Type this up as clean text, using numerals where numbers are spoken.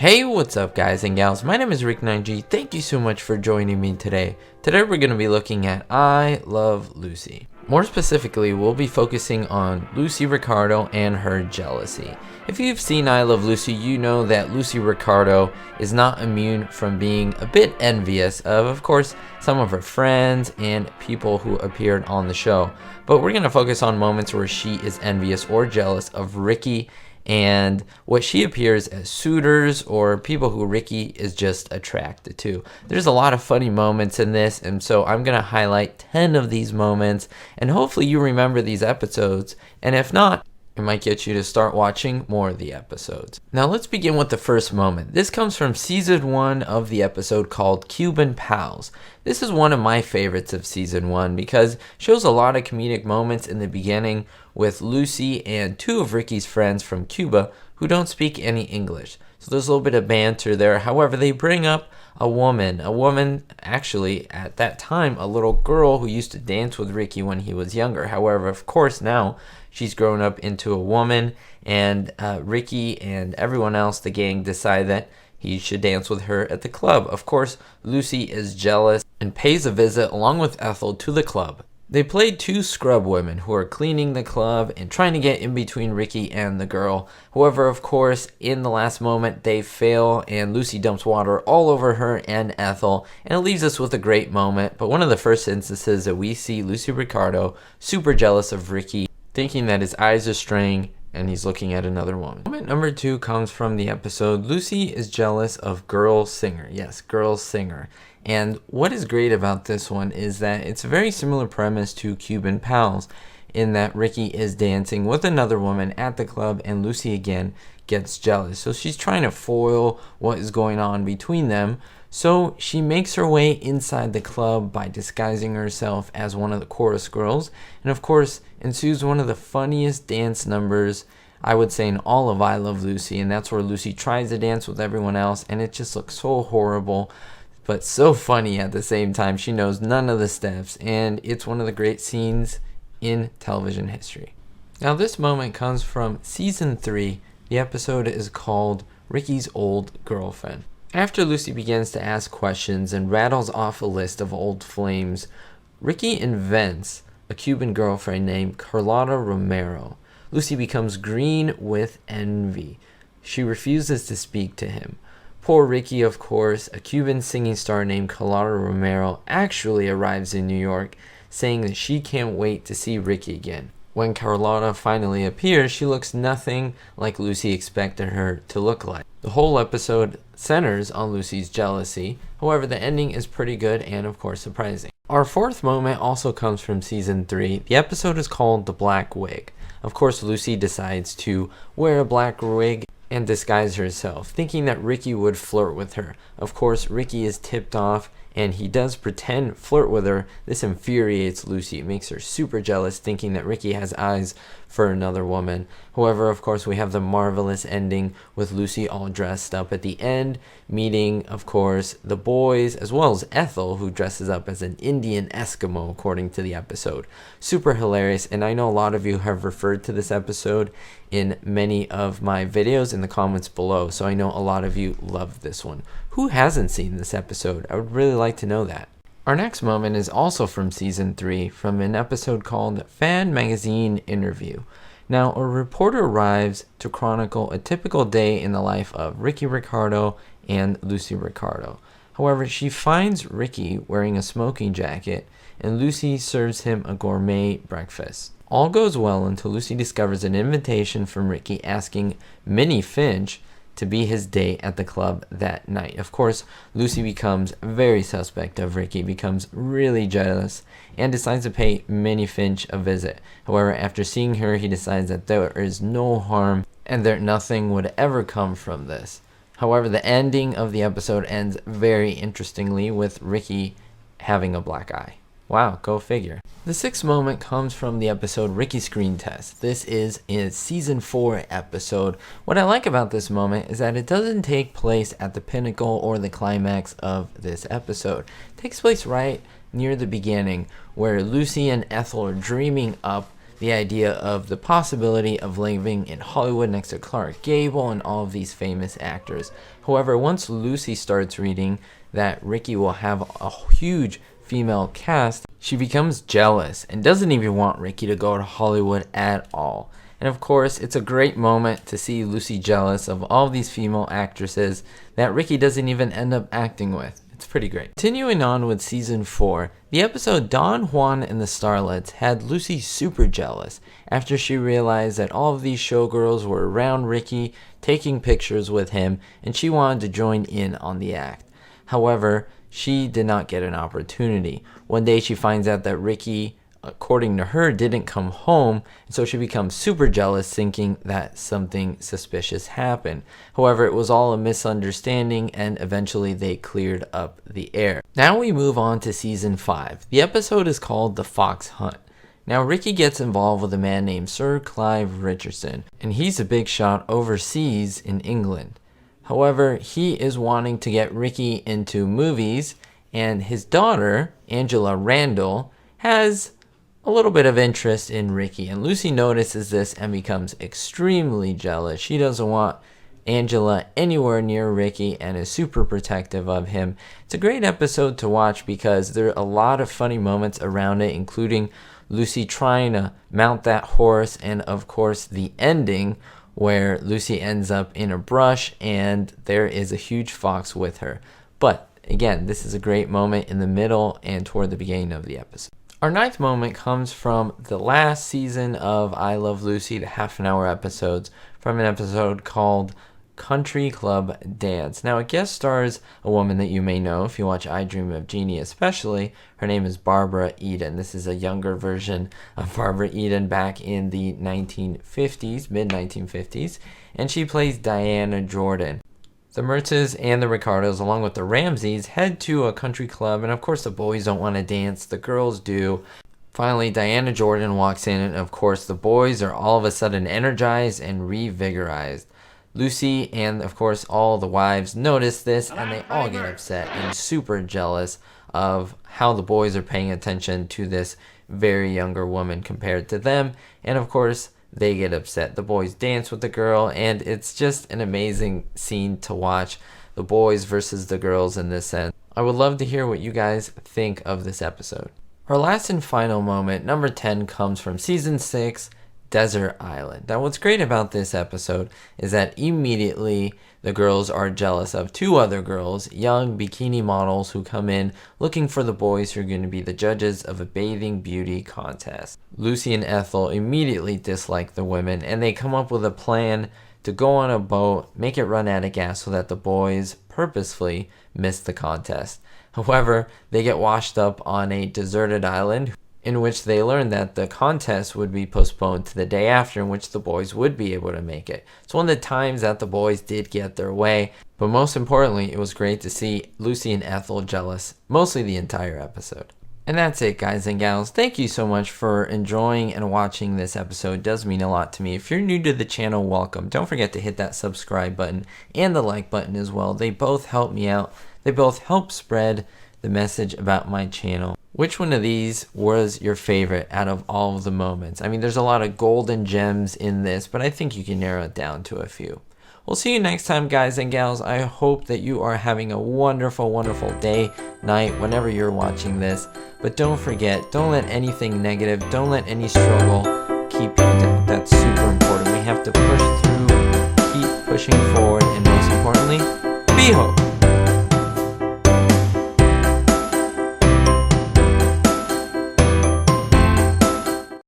Hey, what's up guys and gals, my name is Ricknineg. Thank you so much for joining me today. Today we're going to be looking at I Love Lucy. More specifically, we'll be focusing on Lucy Ricardo and her jealousy. If you've seen I Love Lucy, you know that Lucy Ricardo is not immune from being a bit envious of course, some of her friends and people who appeared on the show. But we're going to focus on moments where she is envious or jealous of Ricky and what she appears as suitors or people who Ricky is just attracted to. There's a lot of funny moments in this, and so I'm going to highlight 10 of these moments, and hopefully you remember these episodes, and if not, it might get you to start watching more of the episodes. Now let's begin with the first moment. This comes from season 1 of the episode called Cuban Pals. This is one of my favorites of season 1 because it shows a lot of comedic moments in the beginning with Lucy and two of Ricky's friends from Cuba who don't speak any English. So there's a little bit of banter there. However, they bring up a woman actually at that time, a little girl who used to dance with Ricky when he was younger. However, of course now she's grown up into a woman, and Ricky and everyone else, the gang, decide that he should dance with her at the club. Of course, Lucy is jealous and pays a visit along with Ethel to the club. They played two scrub women who are cleaning the club and trying to get in between Ricky and the girl. However, of course, in the last moment, they fail and Lucy dumps water all over her and Ethel, and it leaves us with a great moment. But one of the first instances that we see Lucy Ricardo super jealous of Ricky, thinking that his eyes are straying and he's looking at another woman. Moment number 2 comes from the episode Lucy is jealous of Girl Singer. Yes, Girl Singer. And what is great about this one is that it's a very similar premise to Cuban Pals, in that Ricky is dancing with another woman at the club and Lucy again gets jealous. So she's trying to foil what is going on between them. So she makes her way inside the club by disguising herself as one of the chorus girls. And of course, ensues one of the funniest dance numbers, I would say, in all of I Love Lucy. And that's where Lucy tries to dance with everyone else, and it just looks so horrible, but so funny at the same time. She knows none of the steps, and it's one of the great scenes in television history. Now this moment comes from season 3. The episode is called Ricky's Old Girlfriend. After Lucy begins to ask questions and rattles off a list of old flames, Ricky invents a Cuban girlfriend named Carlotta Romero. Lucy becomes green with envy. She refuses to speak to him. Poor Ricky, of course, a Cuban singing star named Carlotta Romero, actually arrives in New York, saying that she can't wait to see Ricky again. When Carlotta finally appears, she looks nothing like Lucy expected her to look like. The whole episode centers on Lucy's jealousy. However, the ending is pretty good and, of course, surprising. Our fourth moment also comes from season 3. The episode is called The Black Wig. Of course, Lucy decides to wear a black wig and disguise herself, thinking that Ricky would flirt with her. Of course, Ricky is tipped off and he does pretend flirt with her. This infuriates Lucy. It makes her super jealous, thinking that Ricky has eyes for another woman. However, of course, we have the marvelous ending with Lucy all dressed up at the end, meeting, of course, the boys, as well as Ethel, who dresses up as an Indian Eskimo, according to the episode. Super hilarious, and I know a lot of you have referred to this episode in many of my videos in the comments below, so I know a lot of you love this one. Who hasn't seen this episode? I would really like to know that. Our next moment is also from season 3, from an episode called Fan Magazine Interview. Now, a reporter arrives to chronicle a typical day in the life of Ricky Ricardo and Lucy Ricardo. However, she finds Ricky wearing a smoking jacket, and Lucy serves him a gourmet breakfast. All goes well until Lucy discovers an invitation from Ricky asking Minnie Finch to be his date at the club that night. Of course, Lucy becomes very suspect of Ricky, becomes really jealous, and decides to pay Minnie Finch a visit. However, after seeing her, he decides that there is no harm and that nothing would ever come from this. However, the ending of the episode ends very interestingly with Ricky having a black eye. Wow, go figure. The sixth moment comes from the episode Ricky Screen Test. This is a season 4 episode. What I like about this moment is that it doesn't take place at the pinnacle or the climax of this episode. It takes place right near the beginning, where Lucy and Ethel are dreaming up the idea of the possibility of living in Hollywood next to Clark Gable and all of these famous actors. However, once Lucy starts reading that Ricky will have a huge female cast, she becomes jealous and doesn't even want Ricky to go to Hollywood at all. And of course, it's a great moment to see Lucy jealous of all these female actresses that Ricky doesn't even end up acting with. It's pretty great. Continuing on with season 4, the episode Don Juan and the Starlets had Lucy super jealous after she realized that all of these showgirls were around Ricky taking pictures with him and she wanted to join in on the act. However, she did not get an opportunity. One day she finds out that Ricky, according to her, didn't come home, and so she becomes super jealous, thinking that something suspicious happened. However, it was all a misunderstanding, and eventually they cleared up the air. Now we move on to season 5. The episode is called The Fox Hunt. Now Ricky gets involved with a man named Sir Clive Richardson, and he's a big shot overseas in England. However, he is wanting to get Ricky into movies, and his daughter, Angela Randall, has a little bit of interest in Ricky, and Lucy notices this and becomes extremely jealous. She doesn't want Angela anywhere near Ricky and is super protective of him. It's a great episode to watch because there are a lot of funny moments around it, including Lucy trying to mount that horse, and of course the ending where Lucy ends up in a brush and there is a huge fox with her. But again, this is a great moment in the middle and toward the beginning of the episode. Our 9th moment comes from the last season of I Love Lucy, the half-an-hour episodes, from an episode called Country Club Dance. Now, it guest stars a woman that you may know if you watch I Dream of Jeannie especially. Her name is Barbara Eden. This is a younger version of Barbara Eden back in the 1950s, mid-1950s, and she plays Diana Jordan. The Mertzes and the Ricardos, along with the Ramseys, head to a country club, and of course the boys don't want to dance, the girls do. Finally, Diana Jordan walks in, and of course the boys are all of a sudden energized and revigorized. Lucy and of course all the wives notice this, and they all get upset and super jealous of how the boys are paying attention to this very younger woman compared to them, and of course they get upset. The boys dance with the girl, and it's just an amazing scene to watch, the boys versus the girls in this sense. I would love to hear what you guys think of this episode. Our last and final moment, number 10, comes from season 6, Desert Island. Now what's great about this episode is that immediately the girls are jealous of 2 other girls, young bikini models who come in looking for the boys who are going to be the judges of a bathing beauty contest. Lucy and Ethel immediately dislike the women, and they come up with a plan to go on a boat, make it run out of gas so that the boys purposefully miss the contest. However, they get washed up on a deserted island, in which they learned that the contest would be postponed to the day after, in which the boys would be able to make it. It's one of the times that the boys did get their way, but most importantly, it was great to see Lucy and Ethel jealous mostly the entire episode. And that's it, guys and gals. Thank you so much for enjoying and watching this episode. It does mean a lot to me. If you're new to the channel, welcome. Don't forget to hit that subscribe button and the like button as well. They both help me out. They both help spread the message about my channel. Which one of these was your favorite out of all of the moments? I mean, there's a lot of golden gems in this, but I think you can narrow it down to a few. We'll see you next time, guys and gals. I hope that you are having a wonderful, wonderful day, night, whenever you're watching this. But don't forget, don't let anything negative, don't let any struggle keep you down. That's super important. We have to push through, keep pushing forward, and most importantly, be hope.